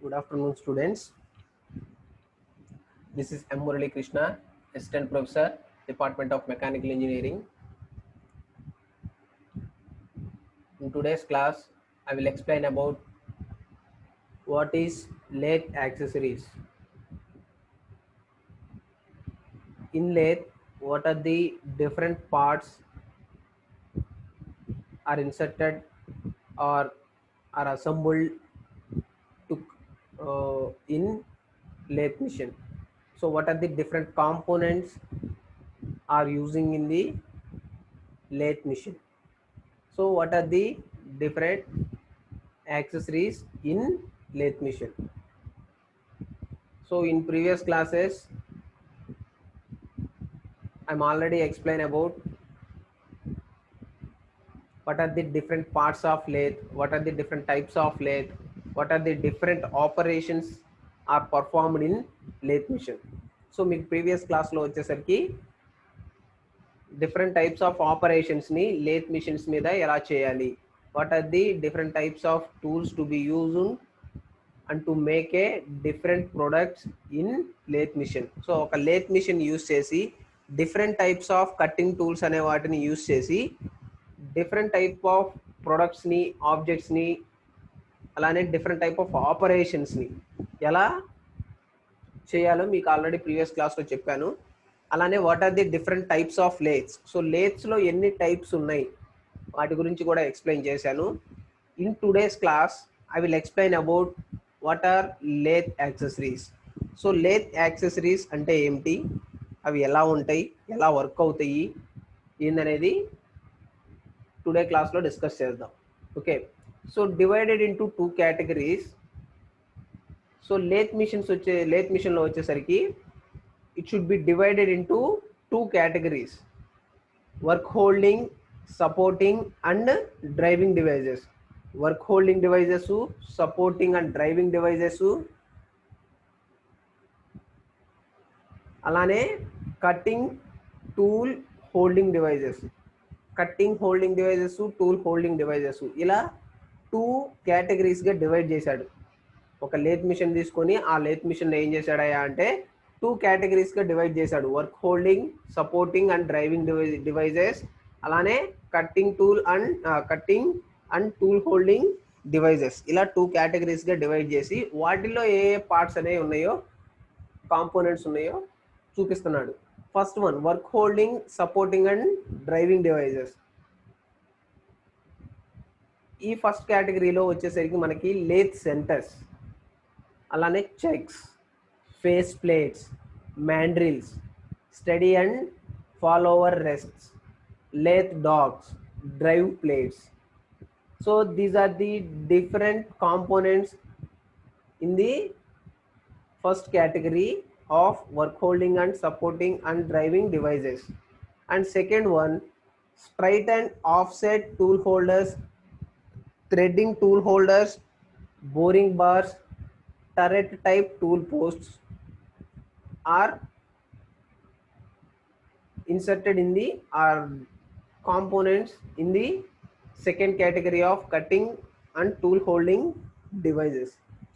Good afternoon, students. This is M. Murali Krishna, Assistant Professor, Department of Mechanical Engineering. In today's class, I will explain about what is lathe accessories. In lathe, what are the different parts are inserted or are assembled to in lathe machine. So, what are the different components are using in the lathe machine? So what are the different accessories in lathe machine? So in previous classes, I'm already explained about what are the different parts of lathe, what are the different types of lathe, what are the different operations are performed in lathe machine. So మీకు previous class లో వచ్చేసరికి different types of operations ని lathe machines మీద ఎలా చేయాలి, what are the different types of tools to be used and to make a different products in lathe machine. So ఒక lathe machine use చేసి different types of cutting tools అనే వాటిని use చేసి different type of products ని objects ని అలానే different type of operations ని ఎలా చేయాలో మీకు ఆల్రెడీ ప్రీవియస్ క్లాస్లో చెప్పాను. అలానే what are the different types of lathes. So లేత్స్లో ఎన్ని టైప్స్ ఉన్నాయి వాటి గురించి కూడా ఎక్స్ప్లెయిన్ చేశాను. In today's class I will explain about what are lathe accessories. So lathe accessories అంటే ఏమిటి, అవి ఎలా ఉంటాయి, ఎలా వర్క్ అవుతాయి ఏందనేది టుడే క్లాస్లో డిస్కస్ చేద్దాం. Okay, so divided into 2 categories. So lathe మిషన్లో వచ్చేసరికి it should be divided into 2 categories: work holding, supporting and driving devices. Work holding devices, supporting and driving devices, అలానే cutting tool holding devices. Cutting holding devices, tool holding devices, ఇలా 2 కేటగిరీస్గా divide చేశాడు. ఒక lathe machine తీసుకొని ఆ lathe machine ఏం చేశాడయా అంటే 2 కేటగిరీస్గా డివైడ్ చేశాడు: work holding, supporting and driving devices, అలానే cutting and tool holding devices. ఇలా 2 కేటగిరీస్గా డివైడ్ చేసి వాటిల్లో ఏ ఏ పార్ట్స్ అనేవి ఉన్నాయో, కాంపోనెంట్స్ ఉన్నాయో చూపిస్తున్నాడు. First one, work holding, supporting and driving devices. ఈ ఫస్ట్ కేటగిరీలో వచ్చేసరికి మనకి లేత్ సెంటర్స్, అలానే chucks, face plates, mandrels, steady and follower rests, lathe dogs, drive plates. So these are the different components in the first category of work holding and supporting and driving devices. And second one, straight and offset tool holders, threading tool holders, boring bars, turret type tool posts are inserted in the components in the second category of cutting and tool holding devices.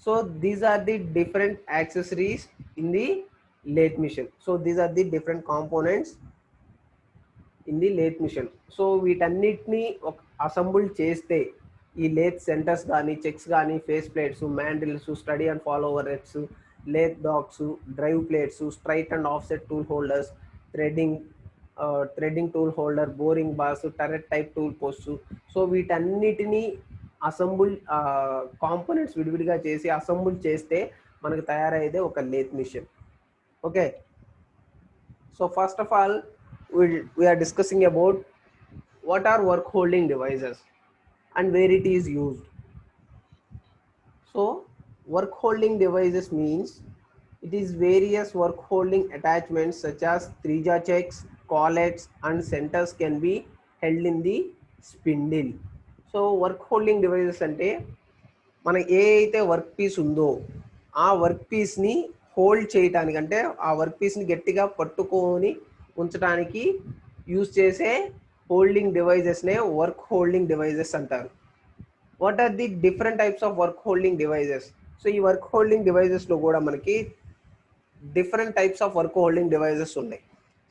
So these are the different accessories in the lathe machine. So these are the different components in the lathe machine. సో వీటన్నిటిని assemble చేస్తే ఈ lathe centres కానీ, chucks కానీ, face plates, mandrels, steady and follower rests, lathe dogs, drive plates, straight and offset tool holders, threading tool holder, boring bars, turret type tool posts. So వీటన్నిటిని assemble components విడివిడిగా చేసి assemble చేస్తే మనకు తయారయ్యేదే ఒక lathe machine. Okay, so first of all we are discussing about what are work holding devices and where it is used. So work holding devices means it is various work holding attachments such as three-jaw checks, collets and centers can be held in the spindle. So work holding devices అంటే మన ఏ అయితే work piece ఉందో ఆ work పీస్ని hold చేయటానికి, అంటే ఆ work పీస్ని గట్టిగా పట్టుకొని ఉంచడానికి యూజ్ చేసే హోల్డింగ్ డివైజెస్నే వర్క్ హోల్డింగ్ డివైజెస్ అంటారు. What are the different types of work holding devices? So ఈ వర్క్ హోల్డింగ్ డివైజెస్లో కూడా మనకి different types of work holding devices ఉన్నాయి.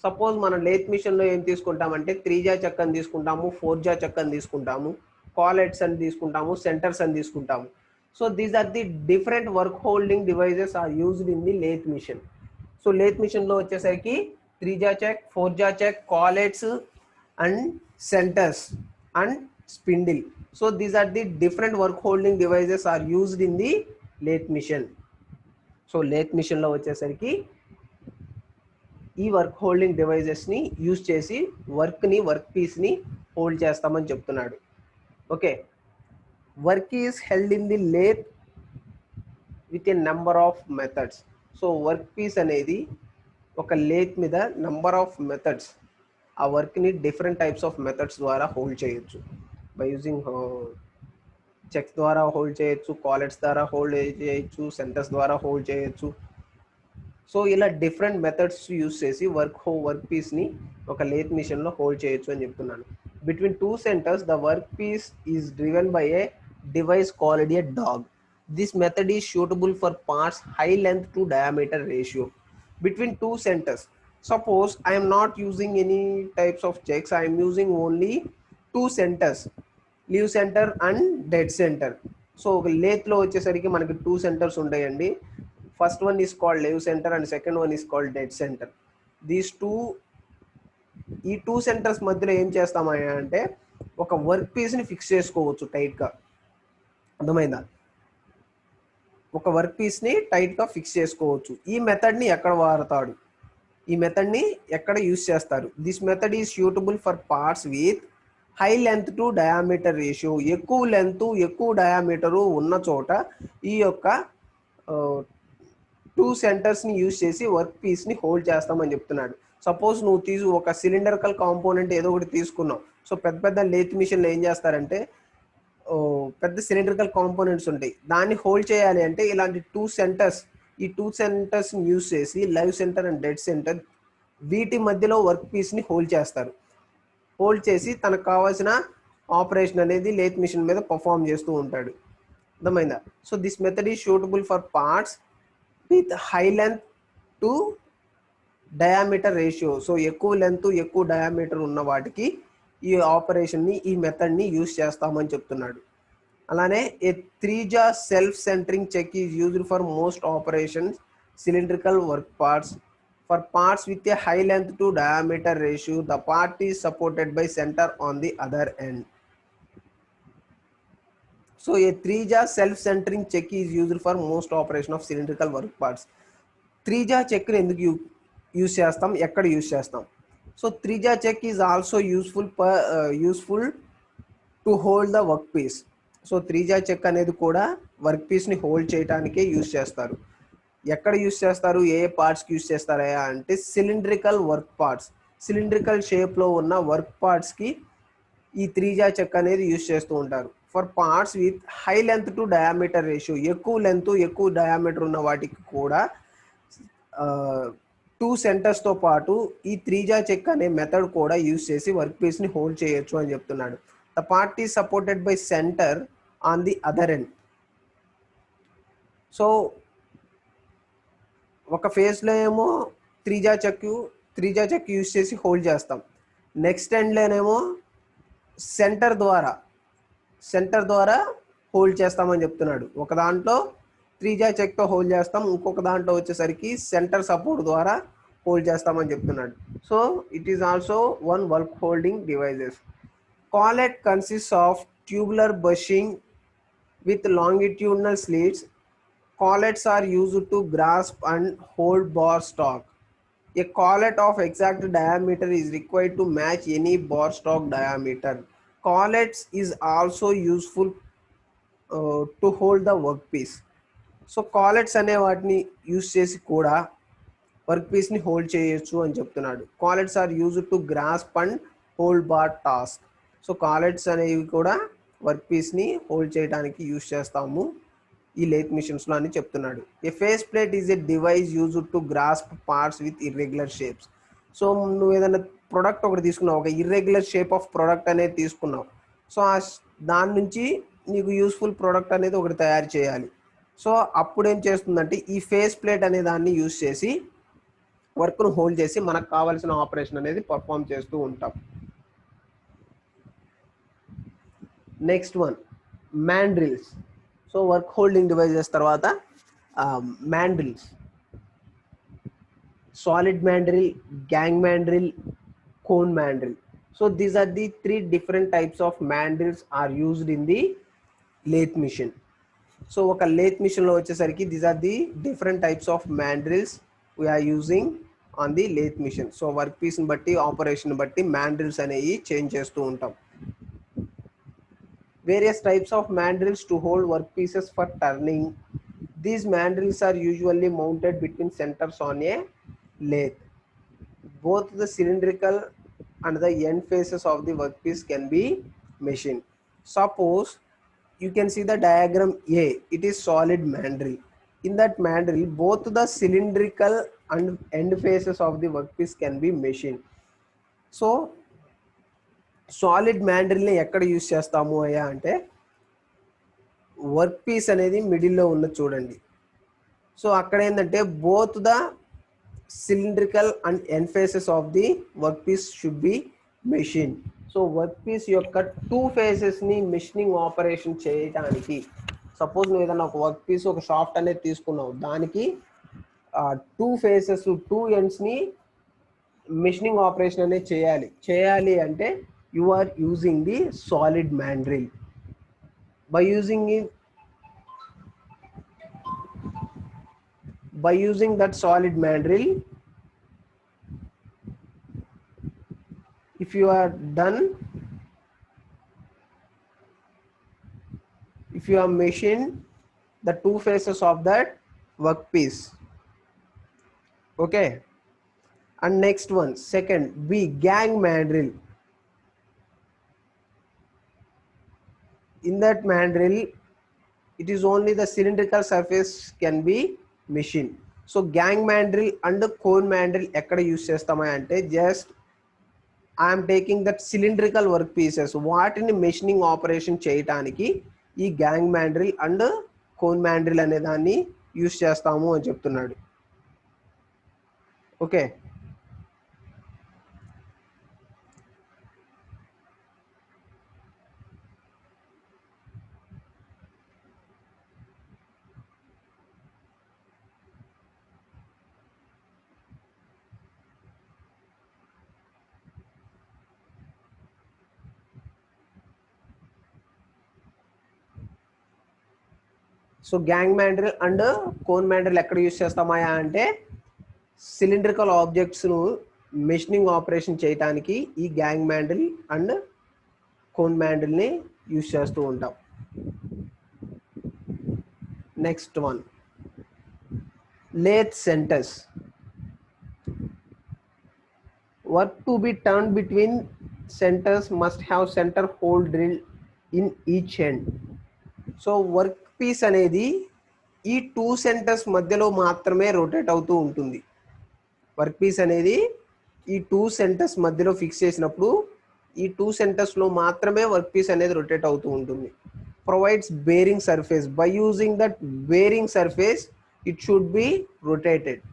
సపోజ్ మనం లేత్ మిషన్లో ఏం తీసుకుంటామంటే 3 జా చెక్కని తీసుకుంటాము, 4 జా చెక్కని తీసుకుంటాము, కాలెట్స్ అని తీసుకుంటాము, సెంటర్స్ అని తీసుకుంటాము. So these are the different work holding devices are used in the lathe machine. So lathe మిషన్లో వచ్చేసరికి 3 jaw chuck, 4 jaw chuck, collets and centres and spindle. So these are the different work holding devices are used in the lathe machine. So lathe మిషన్లో వచ్చేసరికి ఈ work holding డివైజెస్ని use చేసి work పీస్ని hold చేస్తామని చెప్తున్నాడు. Okay, work is held in the lathe with a number of methods. So work piece అనేది ఒక లేత్ మీద నెంబర్ ఆఫ్ మెథడ్స్, ఆ వర్క్ని డిఫరెంట్ టైప్స్ ఆఫ్ మెథడ్స్ ద్వారా హోల్డ్ చేయొచ్చు. బై యూజింగ్ చెక్స్ ద్వారా హోల్డ్ చేయొచ్చు, కాలెట్స్ ద్వారా హోల్డ్ చేయొచ్చు, సెంటర్స్ ద్వారా హోల్డ్ చేయొచ్చు. సో ఇలా డిఫరెంట్ మెథడ్స్ యూస్ చేసి వర్క్ పీస్ని ఒక లేత్ మిషన్లో హోల్డ్ చేయొచ్చు అని చెప్తున్నాను. Between 2 centres the work piece is driven by a device called a dog. This method is suitable for parts high length to diameter ratio. Between 2 centers, suppose I am not using any types of checks, I am using only 2 centers, leave center and dead center. So lathe lo vachesariki manaki 2 centers undayandi. First one is called leave center and second one is called dead center. These two, ఈ 2 centres మధ్యలో ఏం చేస్తామయ్యా అంటే ఒక work పీస్ని fix చేసుకోవచ్చు టైట్గా. అర్థమైందా? ఒక వర్క్ పీస్ని టైట్గా ఫిక్స్ చేసుకోవచ్చు. ఈ మెథడ్ని ఎక్కడ వాడతాడు, ఈ మెథడ్ని ఎక్కడ యూస్ చేస్తారు? This method is suitable for parts with high length to diameter ratio. ఎక్కువ లెంత్ ఎక్కువ డయామీటరు ఉన్న చోట ఈ యొక్క 2 సెంటర్స్ని యూజ్ చేసి వర్క్ పీస్ని హోల్డ్ చేస్తామని చెప్తున్నాడు. సపోజ్ నువ్వు ఒక సిలిండరికల్ కాంపోనెంట్ ఏదో ఒకటి తీసుకున్నావు. సో పెద్ద లేత్ మిషన్లో ఏం చేస్తారంటే పెద్ద సిలిండ్రికల్ కాంపోనెంట్స్ ఉంటాయి, దాన్ని హోల్డ్ చేయాలి అంటే ఇలాంటి 2 సెంటర్స్, ఈ 2 సెంటర్స్ని యూజ్ చేసి live centre and dead centre వీటి మధ్యలో వర్క్ పీస్ని హోల్డ్ చేస్తారు. హోల్డ్ చేసి తనకు కావాల్సిన ఆపరేషన్ అనేది లేత్ మిషన్ మీద పర్ఫామ్ చేస్తూ ఉంటాడు. అర్థమైందా? So this method is suitable for parts with high length to diameter ratio. So ఎక్కువ లెంత్ ఎక్కువ డయామీటర్ ఉన్న వాటికి ఈ ఆపరేషన్ని ఈ మెథడ్ని యూజ్ చేస్తామని చెప్తున్నాడు. అలానే a 3 jaw self centring chuck is used for most operations cylindrical work parts. For parts with a high length to diameter ratio the part is supported by centre on the other end. So a 3 jaw self centring chuck is used for most operation of cylindrical work parts. 3 jaw చెక్ని ఎందుకు use చేస్తాం, ఎక్కడ use చేస్తాం? So 3 jaw chuck is also useful to hold the work piece. So 3 jaw check అనేది కూడా work పీస్ని hold చేయడానికే use చేస్తారు. ఎక్కడ యూజ్ చేస్తారు, ఏ పార్ట్స్కి యూజ్ చేస్తారా అంటే సిలిండ్రికల్ వర్క్ పార్ట్స్, సిలిండ్రికల్ షేప్లో ఉన్న వర్క్ పార్ట్స్కి ఈ 3 జా చెక్ అనేది యూజ్ చేస్తూ ఉంటారు. For parts with high length to diameter ratio, ఎక్కువ లెంత్ ఎక్కువ డయామీటర్ ఉన్న వాటికి కూడా 2 సెంటర్స్తో పాటు ఈ 3 జా చెక్ అనే మెథడ్ కూడా యూజ్ చేసి వర్క్ పీస్ని హోల్డ్ చేయొచ్చు అని చెప్తున్నాడు. The part is supported by centre on the other end. So ఒక ఫేజ్లో ఏమో 3 జా చెక్ యూజ్ చేసి హోల్డ్ చేస్తాం. నెక్స్ట్ ఎండ్లోనేమో సెంటర్ ద్వారా హోల్డ్ చేస్తామని చెప్తున్నాడు. ఒక దాంట్లో 3 జా చెక్తో హోల్డ్ చేస్తాం, ఇంకొక దాంట్లో వచ్చేసరికి సెంటర్ సపోర్ట్ ద్వారా హోల్డ్ చేస్తామని చెప్తున్నాడు. So it is also one work holding devices. Collet consist of tubular bushing with longitudinal slits. Collets are used to grasp and hold bar stock. A collet of exact diameter is required to match any bar stock diameter. Collets is also useful to hold the workpiece. So collets అనే వాటిని use చేసి కూడా work పీస్ని hold చేయొచ్చు అని చెప్తున్నాడు. Collets are used to grasp and hold bar task. So collets అనేవి కూడా వర్క్ పీస్ని హోల్డ్ చేయడానికి యూజ్ చేస్తాము ఈ లేత్ మిషన్స్లో అని చెప్తున్నాడు. A face plate is a device used to grasp parts with irregular shapes. So నువ్వు ఏదైనా ప్రోడక్ట్ ఒకటి తీసుకున్నావు, ఒక ఇర్రెగ్యులర్ షేప్ ఆఫ్ ప్రోడక్ట్ అనేది తీసుకున్నావు. సో దాని నుంచి నీకు యూస్ఫుల్ ప్రోడక్ట్ అనేది ఒకటి తయారు చేయాలి. సో అప్పుడు ఏం చేస్తుందంటే ఈ ఫేస్ ప్లేట్ అనే దాన్ని యూజ్ చేసి వర్క్ను హోల్డ్ చేసి మనకు కావాల్సిన ఆపరేషన్ అనేది పర్ఫామ్ చేస్తూ ఉంటాం. Next one మ్యాండ్రిల్స్. So work holding devices తర్వాత మ్యాండ్రిల్స్, solid mandrel, gang mandrel, cone mandrel. So these are the three different types of mandrels are used in the lathe machine. So oka lathe machine lo vachesariki these are the different types of mandrels we are using on the lathe machine. So work piece ni batti operation batti mandrels అనేవి change చేస్తూ ఉంటాం. Various types of mandrels to hold work pieces for turning. These mandrels are usually mounted between centers on a lathe. Both the cylindrical and the end faces of the workpiece can be machined. Suppose you can see the diagram A, it is solid mandrel. In that mandrel, both the cylindrical and end faces of the workpiece can be machined. So solid మ్యాండ్రిల్ని ఎక్కడ use చేస్తాము అయ్యా అంటే work piece అనేది మిడిల్లో ఉన్న చూడండి. So అక్కడ ఏంటంటే both the cylindrical and end faces of the workpiece should be machined. So work piece యొక్క టూ ఫేసెస్ని మెషినింగ్ ఆపరేషన్ చేయడానికి, సపోజ్ నువ్వు ఏదైనా ఒక వర్క్ పీస్ ఒక షాఫ్ట్ అనేది తీసుకున్నావు, దానికి టూ ఫేసెస్ టూ ఎండ్స్ని మెషినింగ్ ఆపరేషన్ అనేది చేయాలి అంటే you are using the solid mandrel. By using that solid mandrel, if you are machined the two faces of that workpiece. Okay, and next one, second B, gang mandrel. In that mandrel, it is only the cylindrical surface can be machined. So gang mandrel and cone mandrel ekkada use chestamai ante just I am taking that cylindrical work pieces వాటిని machining operation చేయడానికి ఈ gang mandrel and cone mandrel అనే దాన్ని use చేస్తాము అని చెప్తున్నాడు. Okay, so gang mandrel and cone mandrel ఎక్కడ use చేస్తామా అంటే సిలిండ్రికల్ ఆబ్జెక్ట్స్ను మెషినింగ్ ఆపరేషన్ చేయడానికి ఈ గ్యాంగ్ మ్యాండ్రిల్ అండ్ కోన్ మ్యాండ్రిల్ని యూస్ చేస్తూ ఉంటాం. Next one lathe centres. Work to be turn between centres must have centre hole drill in each end. So work piece అనేది ఈ టూ సెంటర్స్ మధ్యలో మాత్రమే rotate అవుతూ ఉంటుంది. వర్క్ పీస్ అనేది ఈ టూ సెంటర్స్ మధ్యలో ఫిక్స్ చేసినప్పుడు ఈ టూ సెంటర్స్లో మాత్రమే వర్క్ పీస్ అనేది రొటేట్ అవుతూ ఉంటుంది. Provides bearing surface. By using that bearing surface it should be rotated.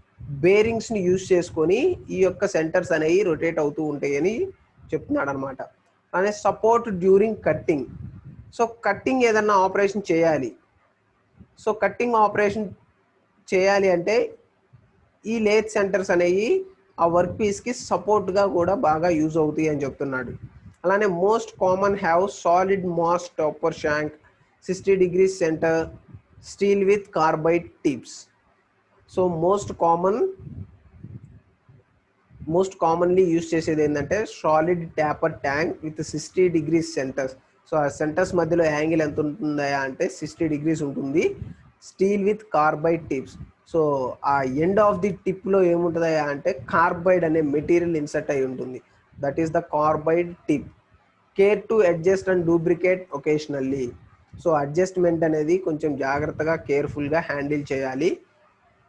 బేరింగ్స్ని యూజ్ చేసుకొని ఈ యొక్క సెంటర్స్ అనేవి రొటేట్ అవుతూ ఉంటాయని చెప్తున్నాడు అనమాట. అలానే support during cutting. So cutting ఏదన్నా ఆపరేషన్ చేయాలి, సో కట్టింగ్ ఆపరేషన్ చేయాలి అంటే ఈ లేత్ సెంటర్స్ అనేవి ఆ వర్క్ పీస్కి సపోర్ట్గా కూడా బాగా యూజ్ అవుతాయి అని చెప్తున్నాడు. అలానే most common have solid mass topper shank, 60 degrees centre, steel with carbide tips. So most commonly use చేసేది ఏంటంటే solid taper tank with 60 degrees centres. So ఆ సెంటర్స్ మధ్యలో యాంగిల్ ఎంత ఉంటుందా అంటే 60 degrees ఉంటుంది. Steel with carbide tips. So ఆ end of the టిప్లో ఏముంటుందా అంటే కార్బైడ్ అనే మెటీరియల్ ఇన్సర్ట్ అయి ఉంటుంది. That is the carbide tip. Care to adjust and duplicate occasionally. So adjustment అనేది కొంచెం జాగ్రత్తగా కేర్ఫుల్గా హ్యాండిల్ చేయాలి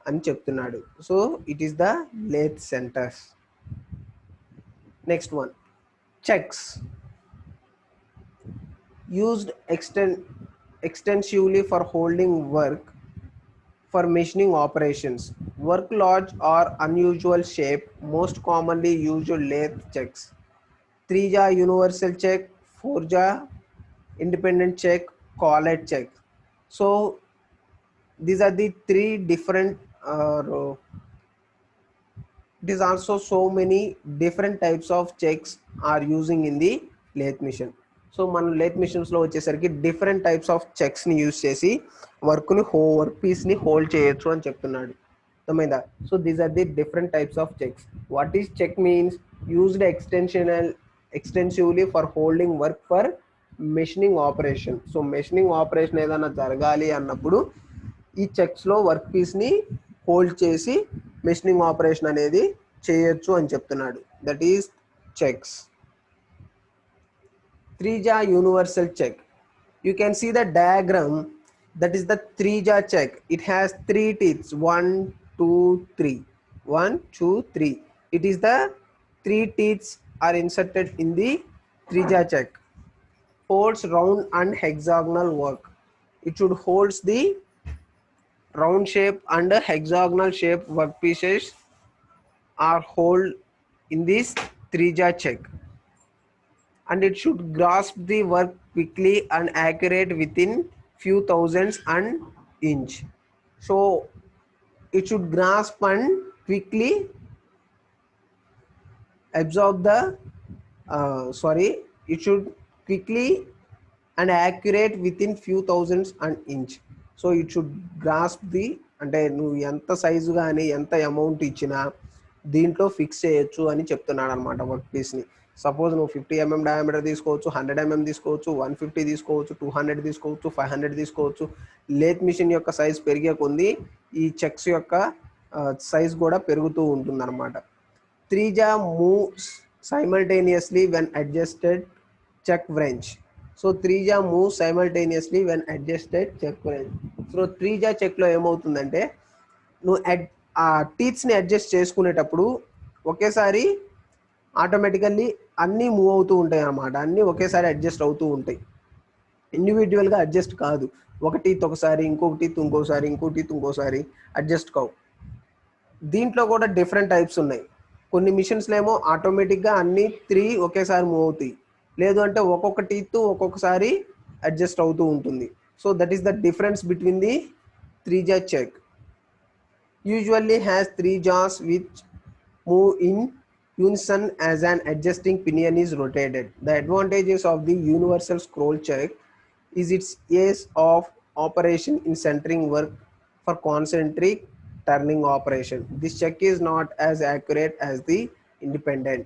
అని చెప్తున్నాడు. So it is the lathe centres. Next one checks. Used extensively for holding work for machining operations. Work large or unusual shape, most commonly used lathe checks. 3-jaw universal check, 4-jaw independent check, collet check. So these are the three different it is also so many different types of checks are using in the lathe machine. So మనం lathe మిషన్స్లో వచ్చేసరికి different types of చెక్స్ని use చేసి work పీస్ని hold చేయొచ్చు అని చెప్తున్నాడు అర్థమైందా. So these are the different types of chucks. What is chuck means used extensively for holding work for machining operation. So machining operation ఏదైనా జరగాలి అన్నప్పుడు ఈ చెక్స్లో వర్క్ పీస్ని హోల్డ్ చేసి మెషినింగ్ ఆపరేషన్ అనేది చేయొచ్చు అని చెప్తున్నాడు. That is chucks. 3-jaw universal check. You can see the diagram. That is the 3-jaw check. It has 3 teeth. 1, 2, 3. 1, 2, 3. It is the 3 teeth are inserted in the 3-jaw check. Holds round and hexagonal work. It should holds the round shape and hexagonal shape workpieces are hold in this 3-jaw check. And it should grasp the work quickly and accurate within few thousands and inch. So it should grasp and quickly absorb the it should quickly and accurate within few thousands and inch. So it should grasp the అంటే నువ్వు ఎంత size కానీ ఎంత amount ఇచ్చినా దీంట్లో fix చేయొచ్చు అని చెప్తున్నాడు అనమాట వర్క్ పీస్ని. సపోజ్ నువ్వు 50 mm డయామీటర్ తీసుకోవచ్చు, 100 mm తీసుకోవచ్చు, 150 తీసుకోవచ్చు, 200 తీసుకోవచ్చు, 500 తీసుకోవచ్చు. లేత్ మిషన్ యొక్క సైజ్ పెరిగే కొంది ఈ చెక్స్ యొక్క సైజ్ కూడా పెరుగుతూ ఉంటుంది అనమాట. 3-jaw moves simultaneously when adjusted check wrench. So 3-jaw moves simultaneously when adjusted check wrench. So 3-jaw చెక్లో ఏమవుతుందంటే నువ్వు ఆ టీత్స్ని అడ్జస్ట్ చేసుకునేటప్పుడు ఒకేసారి ఆటోమేటికల్లీ అన్నీ మూవ్ అవుతూ ఉంటాయి అన్నమాట. అన్నీ ఒకేసారి అడ్జస్ట్ అవుతూ ఉంటాయి, ఇండివిజువల్గా అడ్జస్ట్ కాదు. ఒక టీత్ ఒకసారి, ఇంకొక టీత్ ఇంకోసారి, ఇంకో టీత్ ఇంకోసారి అడ్జస్ట్ కావు. దీంట్లో కూడా డిఫరెంట్ టైప్స్ ఉన్నాయి. కొన్ని మిషన్స్లో ఏమో ఆటోమేటిక్గా అన్నీ 3 ఒకేసారి మూవ్ అవుతాయి, లేదు అంటే ఒక్కొక్క టీత్ ఒక్కొక్కసారి అడ్జస్ట్ అవుతూ ఉంటుంది. So that is the difference between the 3-jaw chuck. Usually has 3 jaws which move in unison as an adjusting pinion is rotated. The advantages of the universal scroll check is its ease of operation in centering work for concentric turning operation. This check is not as accurate as the independent.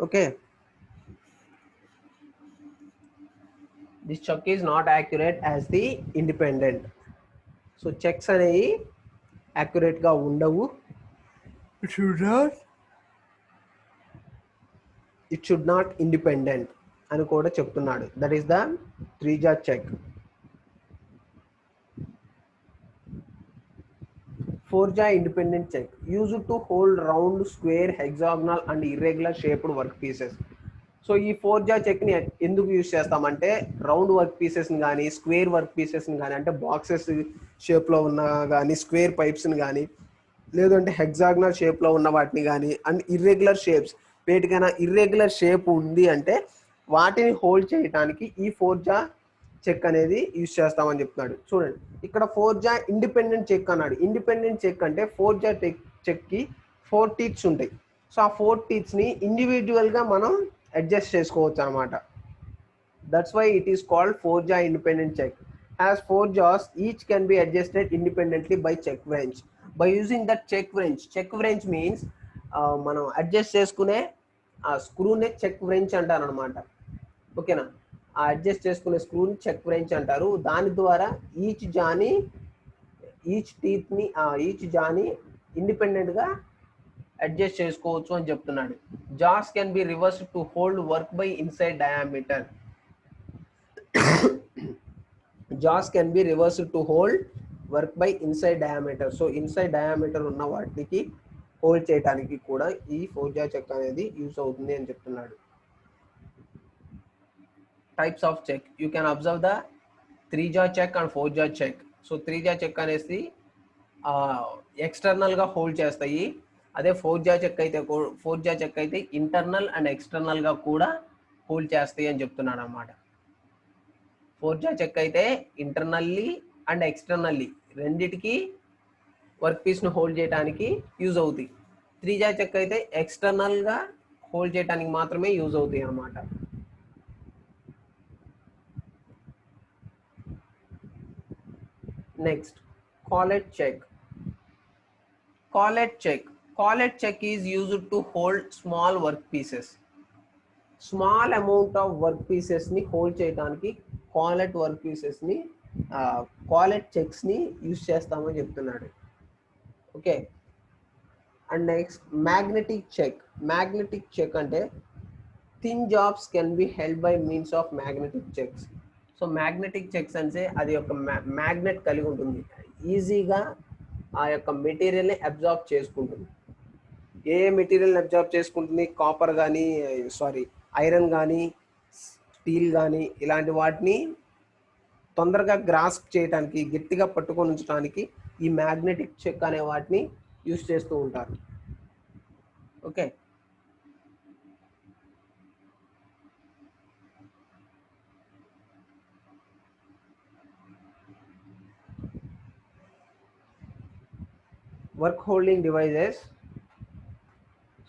Okay, this check is not accurate as the independent. So checks అనేవి యాక్యురేట్గా ఉండవు. It should not independent అని కూడా చెప్తున్నాడు. That is the 3-jaw chuck. 4-jaw independent check used to hold round, square, hexagonal and irregular shaped work pieces. So ఈ 4-jaw చెక్ని ఎందుకు use చేస్తామంటే round work పీసెస్ని కానీ, స్క్వేర్ వర్క్ పీసెస్ని కానీ, అంటే బాక్సెస్ షేప్లో ఉన్న కానీ, స్క్వేర్ పైప్స్ని కానీ, లేదంటే హెక్సాగనల్ షేప్లో ఉన్న వాటిని కానీ, అండ్ ఇర్రెగ్యులర్ షేప్స్, వేటికైనా ఇర్రెగ్యులర్ షేప్ ఉంది అంటే వాటిని హోల్డ్ చేయడానికి ఈ 4-jaw చెక్ అనేది యూజ్ చేస్తామని చెప్తున్నాడు. చూడండి ఇక్కడ 4-jaw ఇండిపెండెంట్ చెక్ అన్నాడు. ఇండిపెండెంట్ చెక్ అంటే 4-jaw చెక్కి 4 టీత్స్ ఉంటాయి. సో ఆ 4 టీత్స్ని ఇండివిజువల్గా మనం అడ్జస్ట్ చేసుకోవచ్చు అనమాట. That's why it is called 4-jaw independent check. Has 4 jaws, each can be adjusted independently by check wrench. By using that check wrench means మనం అడ్జస్ట్ చేసుకునే ఆ స్క్రూనే చెక్ wrench అంటారు అనమాట. ఓకేనా, ఆ అడ్జస్ట్ చేసుకునే స్క్రూని చెక్ wrench అంటారు. దాని ద్వారా ఈచ్ జాని ఇండిపెండెంట్గా అడ్జస్ట్ చేసుకోవచ్చు అని చెప్తున్నాడు. Jaws can be reverse to hold work by inside diameter. Jaws can be reverse to hold work by inside diameter. So inside diameter ఉన్న వాటికి హోల్డ్ చేయడానికి కూడా ఈ 4 jaw చెక్ అనేది యూస్ అవుతుంది అని చెప్తున్నాడు. Types of chuck you can observe the 3 jaw chuck and 4 jaw chuck. So 3 jaw chuck అనేసి ఎక్స్టర్నల్గా హోల్డ్ చేస్తాయి. అదే 4 jaw చెక్ అయితే ఇంటర్నల్ అండ్ ఎక్స్టర్నల్గా కూడా హోల్డ్ చేస్తాయి అని చెప్తున్నాడు అనమాట. 4 jaw చెక్ అయితే ఇంటర్నల్లీ అండ్ ఎక్స్టర్నల్లీ రెండిటికి వర్క్ పీస్ను హోల్డ్ చేయడానికి యూజ్ అవుతాయి. 3 jaw చెక్ అయితే ఎక్స్టర్నల్గా హోల్డ్ చేయడానికి మాత్రమే యూజ్ అవుతాయి అన్నమాట. Next collet check. Collet check is used to hold small work pieces. Small amount of work పీసెస్ని హోల్డ్ చేయడానికి కాలెట్ వర్క్ పీసెస్ని కాలెట్ చెక్స్ని యూజ్ చేస్తామని చెప్తున్నాడు. Okay. And next magnetic chuck అంటే thin jobs can be held by means of magnetic chucks. So magnetic chucks అంటే అది ఒక మ్యాగ్నెట్ కలిగి ఉంటుంది, ఈజీగా ఆ యొక్క మెటీరియల్ని అబ్జార్బ్ చేసుకుంటుంది. ఏ మెటీరియల్ని అబ్జార్బ్ చేసుకుంటుంది? కాపర్ కానీ ఐరన్ కానీ స్టీల్ కానీ ఇలాంటి వాటిని తొందరగా గ్రాస్ప్ చేయడానికి, గట్టిగా పట్టుకొని ఉంచడానికి ఈ మ్యాగ్నెటిక్ చెక్ అనే వాటిని యూజ్ చేస్తూ ఉంటారు. Okay. Work holding devices.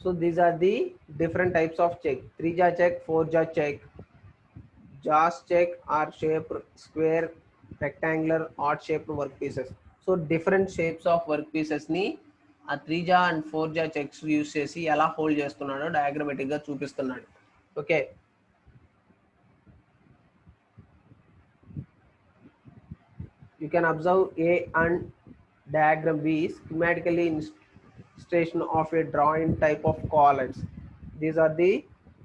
So these are the different types of check: 3 jaw check, 4 jaw check. Jaws check are shaped square, rectangular, odd shaped work pieces. So different shapes of work pieces ni ఆ 3 jaw and 4 jaw checks use చేసి ఎలా hold చేస్తున్నాడో diagrammatic గా చూపిస్తున్నాడు. Okay. You can observe A and diagram B schematically illustration of a drawing type of collets. These are the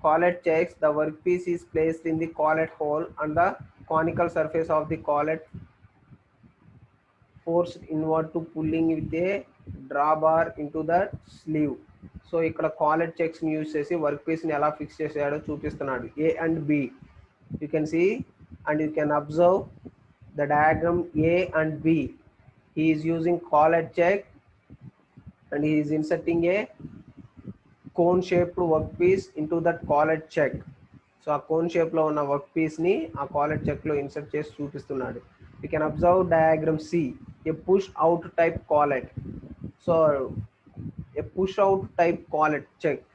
collet checks. The workpiece is placed in the collet hole and the conical surface of the collet forced inward to pulling with a drawbar into the sleeve. So ఇక్కడ కాలెట్ chucks ని use చేసి work piece ని ఎలా fix చేసాడో చూపిస్తున్నాడు. A and B you can see and you can observe the diagram A and B. He is using collet check and he is inserting a cone shaped workpiece into that collet check. So ఆ cone shape లో ఉన్న work piece ని ఆ కాలెట్ check లో insert చేసి చూపిస్తున్నాడు. You can observe diagram C, a push out type collet. So a push out type collet chuck.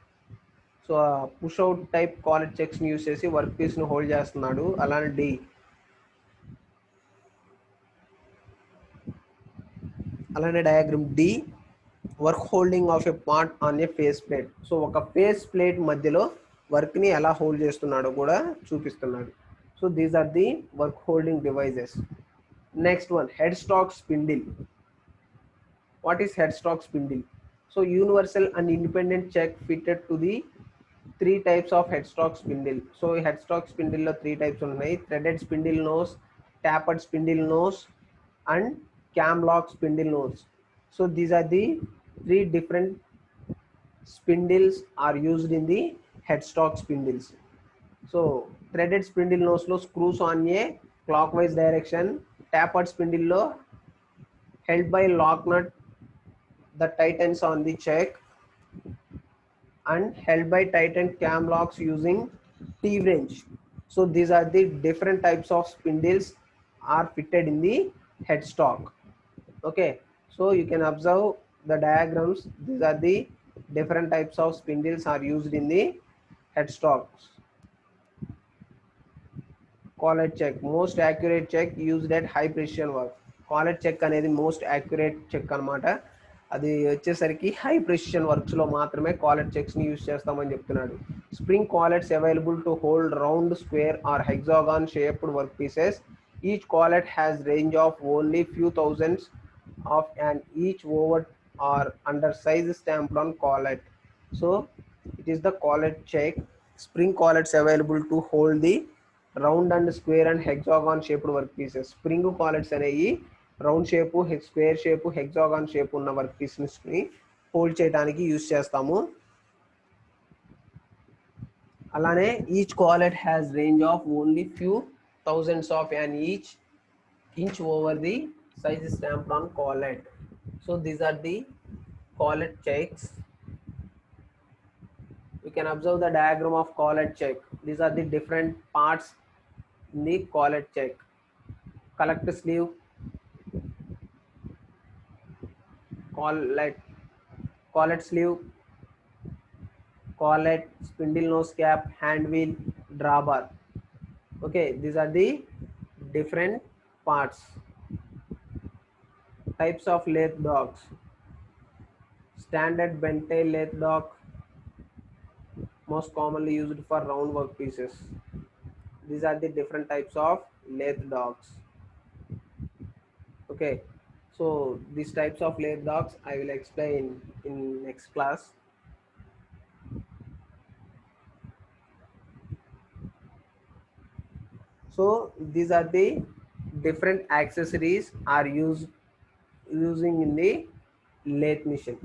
So push out type collet chucks ని use చేసి వర్క్ పీస్ ని హోల్డ్ చేస్తున్నాడు. అలానే డి, అలానే diagram D, work holding of a part on a face plate. So ఒక face plate మధ్యలో work ని ఎలా హోల్డ్ చేస్తున్నాడో కూడా చూపిస్తున్నాడు. So these are the work holding devices. Next one, head stock spindle. What is head stock spindle? So universal and independent chuck fitted to the 3 types of head stock spindle. సో ఈ head stock spindle లో 3 types ఉన్నాయి: threaded spindle nose, tapered spindle nose and cam lock spindle nose. So these are the 3 different spindles are used in the headstock spindles. So threaded spindle nose lo screws on a clockwise direction, tapered spindle lo held by lock nut the tightens on the check and held by tightened cam locks using T-wrench. So these are the different types of spindles are fitted in the headstock. Okay, so you can observe the diagrams. These are the different types of spindles are used in the headstocks. Collet check, most accurate check used at high precision work. Collet check అనేది most accurate check అనమాట. అది వచ్చేసరికి high precision works లో మాత్రమే కాలెట్ chucks ని use చేస్తామని చెప్తున్నాడు. Spring collets available to hold round, square or hexagon shaped work pieces. Each collet has range of only few thousands of and each over or under size stamped on collet. So it is the collet check. Spring collets available to hold the round and square and hexagon shaped work pieces. Spring collets అనేవి round shape, square shape, hexagon shape ఉన్న work pieces ని hold చేయడానికి use చేస్తాము. అలానే each collet has range of only few thousands of an inch over the size stamped on collet. So these are the collet checks. You can observe the diagram of collet check. These are the different parts in the collet check. Collector sleeve, collet sleeve, collet, spindle nose cap, hand wheel, drawbar. Okay, these are the different parts. Types of lathe dogs: standard bent tail lathe dog, most commonly used for round work pieces. These are the different types of lathe dogs. Okay, so these types of lathe dogs I will explain in next class. So these are the different accessories are using in the lathe machine.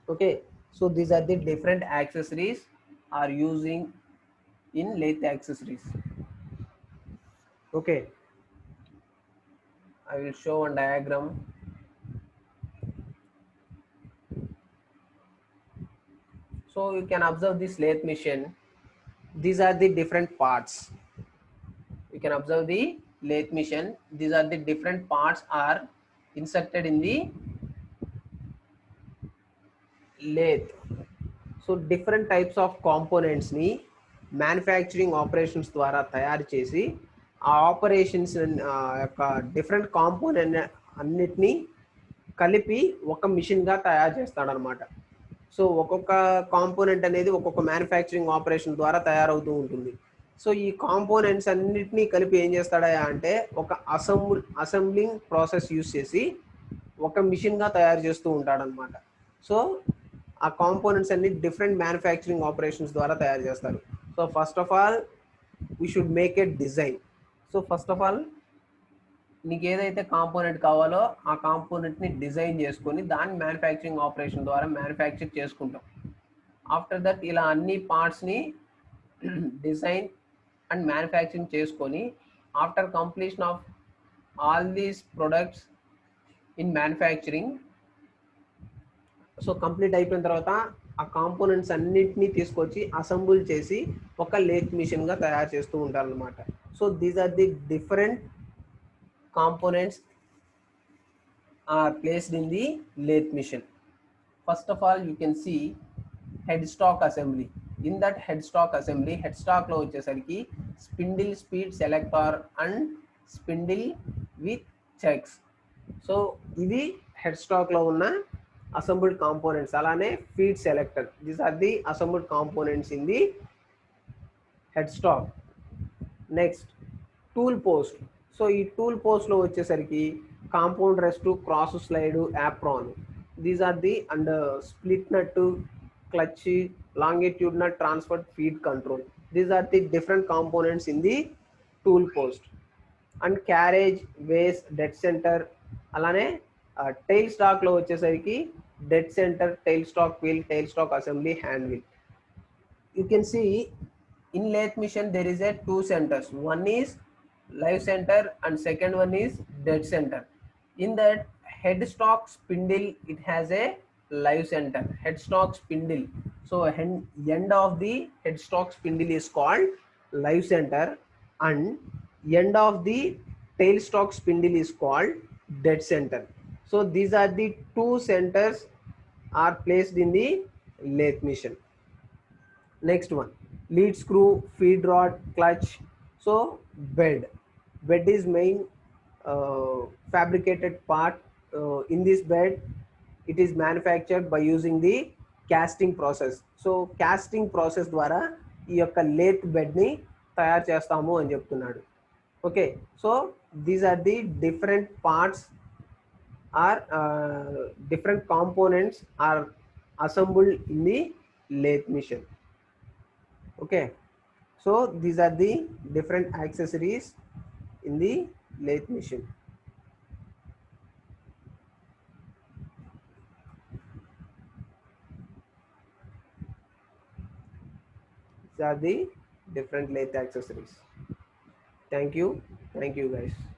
Okay, so these are the different accessories are using in lathe accessories. Okay, I will show one diagram. So you can observe this lathe machine. These are the different parts. You can observe the lathe machine. These are the different parts are inserted in the lathe. So different types of components ni manufacturing operations ద్వారా తయారు చేసి ఆ operations యొక్క different component అన్నిటినీ కలిపి ఒక మిషన్గా తయారు చేస్తాడనమాట. So ఒక్కొక్క కాంపోనెంట్ అనేది ఒక్కొక్క మ్యానుఫ్యాక్చరింగ్ ఆపరేషన్ ద్వారా తయారవుతూ ఉంటుంది. సో ఈ కాంపోనెంట్స్ అన్నిటినీ కలిపి ఏం చేస్తాడా అంటే ఒక అసెంబ్లింగ్ ప్రాసెస్ యూస్ చేసి ఒక మిషన్గా తయారు చేస్తూ ఉంటాడనమాట. సో ఆ కాంపోనెంట్స్ అన్ని డిఫరెంట్ మ్యానుఫ్యాక్చరింగ్ ఆపరేషన్స్ ద్వారా తయారు చేస్తారు. So first of all we should make a design. So first of all నీకు ఏదైతే కాంపోనెంట్ కావాలో ఆ కాంపోనెంట్ని డిజైన్ చేసుకొని దాన్ని మ్యానుఫ్యాక్చరింగ్ ఆపరేషన్ ద్వారా మ్యానుఫ్యాక్చర్ చేసుకుంటాం. ఆఫ్టర్ దట్ ఇలా అన్ని పార్ట్స్ని డిజైన్ అండ్ మ్యానుఫ్యాక్చరింగ్ చేసుకొని after completion of all these products in manufacturing, so complete అయిపోయిన తర్వాత ఆ కాంపోనెంట్స్ అన్నింటినీ తీసుకొచ్చి అసెంబుల్ చేసి ఒక లేత్ మిషన్గా తయారు చేస్తూ ఉంటారు అనమాట. So these are the different components are placed in the lathe machine. First of all, you can see headstock assembly. In that headstock assembly, headstock lo vachesariki spindle speed selector and spindle with checks. So ఇది headstock లో ఉన్న assembled components. అలానే feed selector. These are the assembled components in the headstock. Next, tool post. So ఈ tool పోస్ట్లో వచ్చేసరికి compound rest, cross slide, apron. These are the and split nut, clutch, longitudinal transfer, feed control. These are the different components in the tool post. And carriage, ways, dead centre. అలానే tail స్టాక్లో వచ్చేసరికి dead centre, tail stock wheel, tail stock assembly, hand wheel. You can see in lathe machine there is a two centers. One is live center and second one is dead center. In that headstock spindle, it has a live center, headstock spindle. So end of the headstock spindle is called live center and end of the tailstock spindle is called dead center. So these are the two centers are placed in the lathe machine. Next one, lead screw, feed rod, clutch. So bed is main fabricated part. In this bed it is manufactured by using the casting process. So casting process ద్వారా ఈ యొక్క lathe బెడ్ని తయారు చేస్తాము అని చెప్తున్నాడు. Okay, so these are the different parts are different components are assembled in the lathe machine. Okay, so these are the different accessories in the lathe machine. These are the different lathe accessories. Thank you guys.